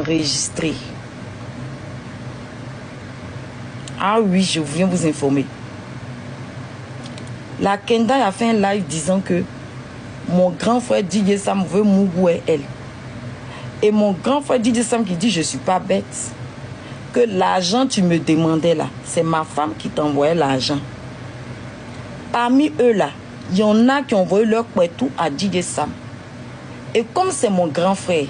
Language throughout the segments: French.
enregistré. Ah oui, je viens vous informer. La Kenda a fait un live disant que mon grand frère DJ Sam veut m'ououer elle. Et mon grand frère DJ Sam qui dit je suis pas bête. Que l'argent tu me demandais là, c'est ma femme qui t'envoyait l'argent. Parmi eux là, il y en a qui ont envoyé leur tout à DJ Sam. Et comme c'est mon grand frère,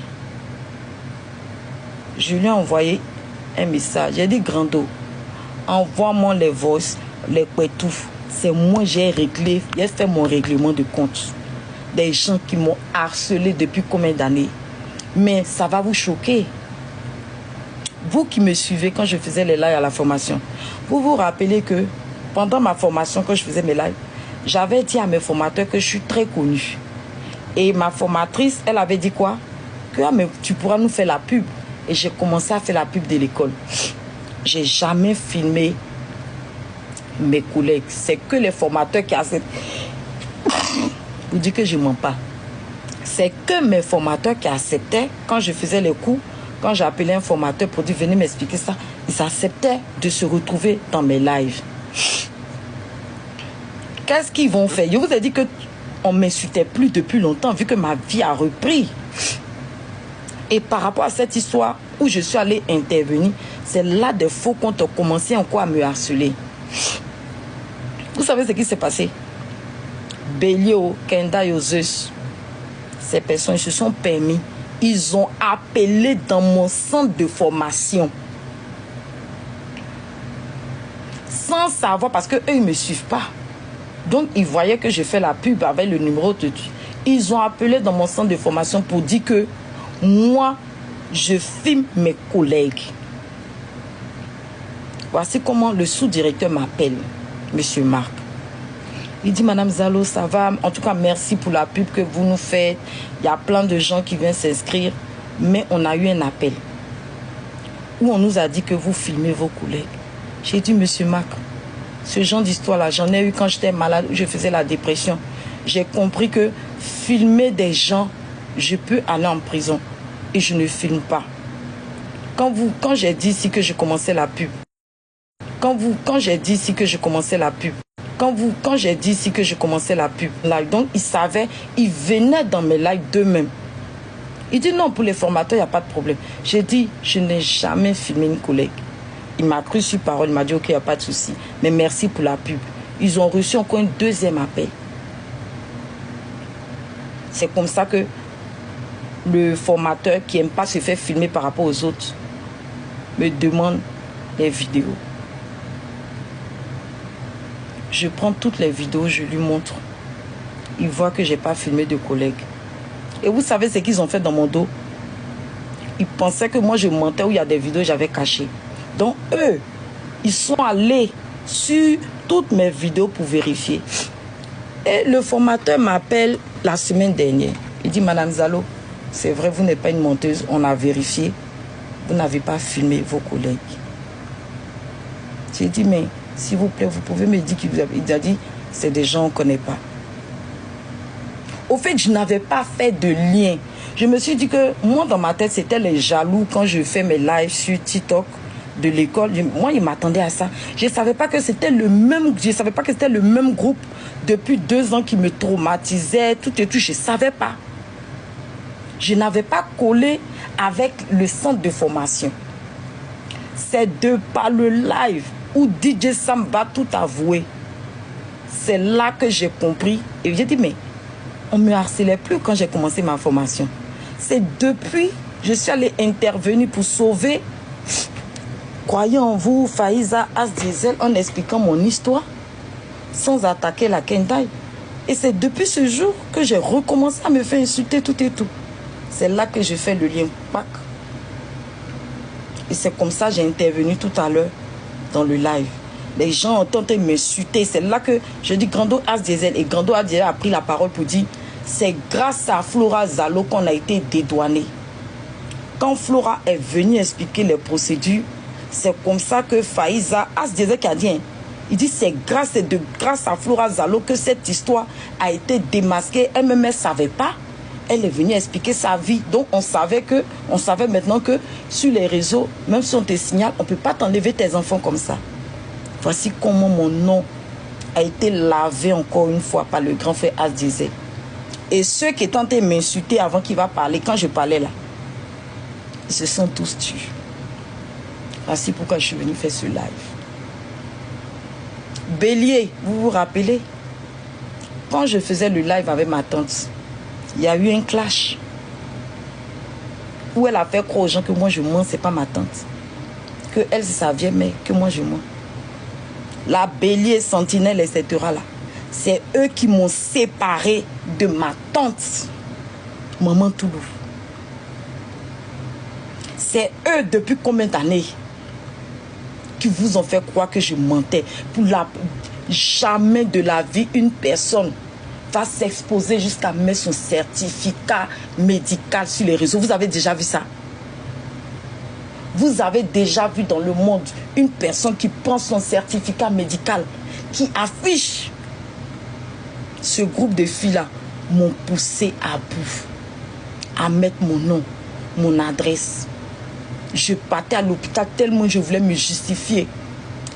je lui ai envoyé un message. J'ai dit Grando, envoie-moi les voices, les pétoufs. C'est moi j'ai réglé, j'ai fait mon règlement de compte. Des gens qui m'ont harcelé depuis combien d'années. Mais ça va vous choquer. Vous qui me suivez quand je faisais les lives à la formation, vous vous rappelez que pendant ma formation, quand je faisais mes lives, j'avais dit à mes formateurs que je suis très connue. Et ma formatrice, elle avait dit quoi? Que ah, mais tu pourras nous faire la pub. Et j'ai commencé à faire la pub de l'école. J'ai jamais filmé mes collègues. C'est que les formateurs qui acceptent. Vous dites que je ne mens pas. C'est que mes formateurs qui acceptaient, quand je faisais les cours, quand j'appelais un formateur pour dire venez m'expliquer ça, ils acceptaient de se retrouver dans mes lives. Qu'est-ce qu'ils vont faire? Je vous ai dit qu'on ne m'insultait plus depuis longtemps, vu que ma vie a repris. Et par rapport à cette histoire où je suis allée intervenir, c'est là des faux comptes ont commencé encore à me harceler. Vous savez ce qui s'est passé? Bélio, Kenda et Zeus, ces personnes se sont permis, ils ont appelé dans mon centre de formation. Sans savoir, parce qu'eux, ils ne me suivent pas. Donc, ils voyaient que je fais la pub avec le numéro de... Ils ont appelé dans mon centre de formation pour dire que moi, je filme mes collègues. Voici comment le sous-directeur m'appelle, Monsieur Marc. Il dit, Madame Zalo, ça va? En tout cas, merci pour la pub que vous nous faites. Il y a plein de gens qui viennent s'inscrire. Mais on a eu un appel où on nous a dit que vous filmez vos collègues. J'ai dit, Monsieur Marc, ce genre d'histoire-là, j'en ai eu quand j'étais malade, où je faisais la dépression. J'ai compris que filmer des gens, je peux aller en prison. Et je ne filme pas. Quand j'ai dit ici que je commençais la pub, quand j'ai dit ici que je commençais la pub, quand j'ai dit ici que je commençais la pub, donc ils savaient, ils venaient dans mes lives d'eux-mêmes. Il dit non, pour les formateurs, il n'y a pas de problème. J'ai dit, je n'ai jamais filmé une collègue. Il m'a cru sur parole, il m'a dit ok, il n'y a pas de souci. Mais merci pour la pub. Ils ont reçu encore un deuxième appel. C'est comme ça que le formateur qui n'aime pas se faire filmer par rapport aux autres me demande les vidéos. Je prends toutes les vidéos, je lui montre. Il voit que je n'ai pas filmé de collègues. Et vous savez ce qu'ils ont fait dans mon dos? Ils pensaient que moi je mentais où il y a des vidéos que j'avais cachées. Donc eux, ils sont allés sur toutes mes vidéos pour vérifier. Et le formateur m'appelle la semaine dernière. Il dit, Madame Zalo, c'est vrai, vous n'êtes pas une menteuse, on a vérifié. Vous n'avez pas filmé vos collègues. J'ai dit, mais s'il vous plaît, vous pouvez me dire qu'il vous a dit, c'est des gens qu'on ne connaît pas. Au fait, je n'avais pas fait de lien. Je me suis dit que moi, dans ma tête, c'était les jaloux quand je fais mes lives sur TikTok de l'école. Moi, ils m'attendaient à ça. Je ne savais pas que c'était le même. Je savais pas que c'était le même groupe depuis 2 ans qui me traumatisait, tout et tout. Je ne savais pas. Je n'avais pas collé avec le centre de formation. C'est de par le live où DJ Sam va tout avouer. C'est là que j'ai compris. Et j'ai dit, mais on ne me harcelait plus quand j'ai commencé ma formation. C'est depuis je suis allée intervenir pour sauver, croyez en vous, Faiza Asdizel, en expliquant mon histoire, sans attaquer la Kendai. Et c'est depuis ce jour que j'ai recommencé à me faire insulter tout et tout. C'est là que je fais le lien PAC. Et c'est comme ça que j'ai intervenu tout à l'heure dans le live. Les gens ont tenté de m'insulter. C'est là que je dis Grando Asdizel. Et Grando Asdizel a pris la parole pour dire c'est grâce à Flora Zalo qu'on a été dédouané. Quand Flora est venue expliquer les procédures, c'est comme ça que Faiza Asdizel qui a dit, il dit c'est grâce à Flora Zalo que cette histoire a été démasquée. Elle-même ne savait pas. Elle est venue expliquer sa vie. Donc, on savait maintenant que sur les réseaux, même si on te signale, on ne peut pas t'enlever tes enfants comme ça. Voici comment mon nom a été lavé encore une fois par le grand frère As-Diesel. Et ceux qui étaient en train de m'insulter avant qu'il va parler, quand je parlais là, ils se sont tous tués. Voici pourquoi je suis venu faire ce live. Bélier, vous vous rappelez? Quand je faisais le live avec ma tante, il y a eu un clash. Où elle a fait croire aux gens que moi je mens, c'est pas ma tante. Que elle c'est sa vieille mère, que moi je mens. La Bélier, Sentinelle, etc. là, c'est eux qui m'ont séparé de ma tante, Maman Toulou. C'est eux depuis combien d'années qui vous ont fait croire que je mentais. Jamais de la vie, une personne va s'exposer jusqu'à mettre son certificat médical sur les réseaux. Vous avez déjà vu ça? Vous avez déjà vu dans le monde une personne qui prend son certificat médical, qui affiche? Ce groupe de filles-là m'ont poussé à bout, à mettre mon nom, mon adresse. Je partais à l'hôpital tellement je voulais me justifier.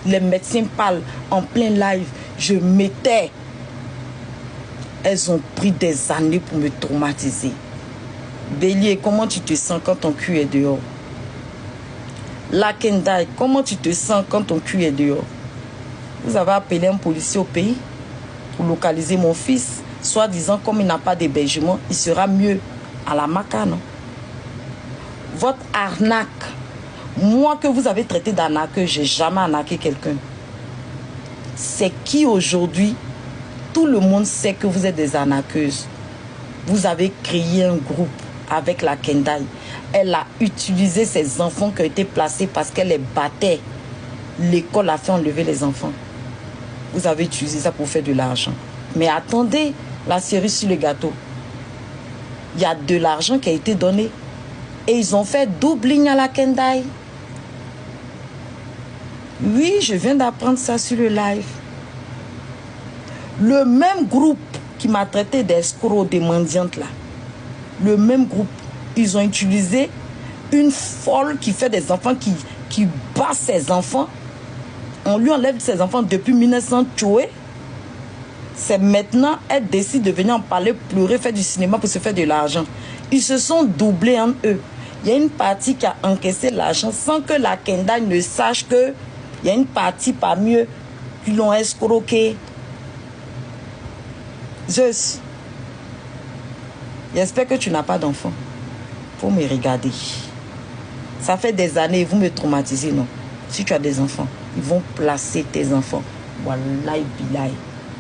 Les médecins parlent en plein live. Je mettais. Elles ont pris des années pour me traumatiser. Bélier, comment tu te sens quand ton cul est dehors? La Kendai, comment tu te sens quand ton cul est dehors? Vous avez appelé un policier au pays pour localiser mon fils, soi-disant comme il n'a pas d'hébergement, il sera mieux à la Maca, non? Votre arnaque, moi que vous avez traité d'arnaqueur, j'ai jamais arnaqué quelqu'un. C'est qui aujourd'hui? Tout le monde sait que vous êtes des arnaqueuses. Vous avez créé un groupe avec la Kendai. Elle a utilisé ses enfants qui ont été placés parce qu'elle les battait. L'école a fait enlever les enfants. Vous avez utilisé ça pour faire de l'argent. Mais attendez, la cerise sur le gâteau. Il y a de l'argent qui a été donné. Et ils ont fait double ligne à la Kendai. Oui, je viens d'apprendre ça sur le live. Le même groupe qui m'a traité d'escroc, des mendiantes là. Le même groupe, ils ont utilisé une folle qui fait des enfants, qui bat ses enfants. On lui enlève ses enfants depuis 1900 tués. C'est maintenant, elle décide de venir en parler, pleurer, faire du cinéma pour se faire de l'argent. Ils se sont doublés en eux. Il y a une partie qui a encaissé l'argent sans que la Kendai ne sache que il y a une partie parmi eux qui l'ont escroqué. Zeus, j'espère que tu n'as pas d'enfant. Faut me regarder. Ça fait des années, vous me traumatisez, non? Si tu as des enfants, ils vont placer tes enfants. Wallahi billahi.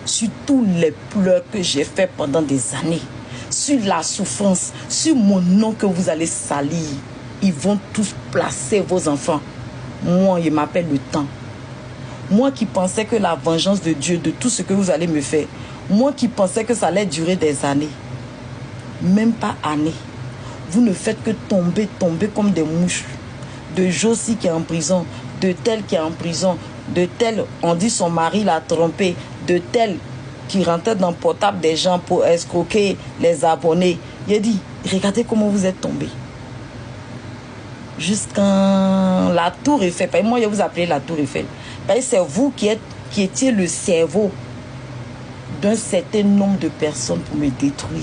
Sur tous les pleurs que j'ai fait pendant des années, sur la souffrance, sur mon nom que vous allez salir, ils vont tous placer vos enfants. Moi, il m'appelle le temps. Moi qui pensais que la vengeance de Dieu, de tout ce que vous allez me faire, moi qui pensais que ça allait durer des années, même pas années, vous ne faites que tomber comme des mouches. De Josie qui est en prison, de tel qui est en prison, de tel, on dit son mari l'a trompé, de tel qui rentrait dans le portable des gens pour escroquer les abonnés. Il a dit, regardez comment vous êtes tombés. Jusqu'à la Tour Eiffel. Moi, je vous appelais la Tour Eiffel. C'est vous qui étiez le cerveau d'un certain nombre de personnes pour me détruire.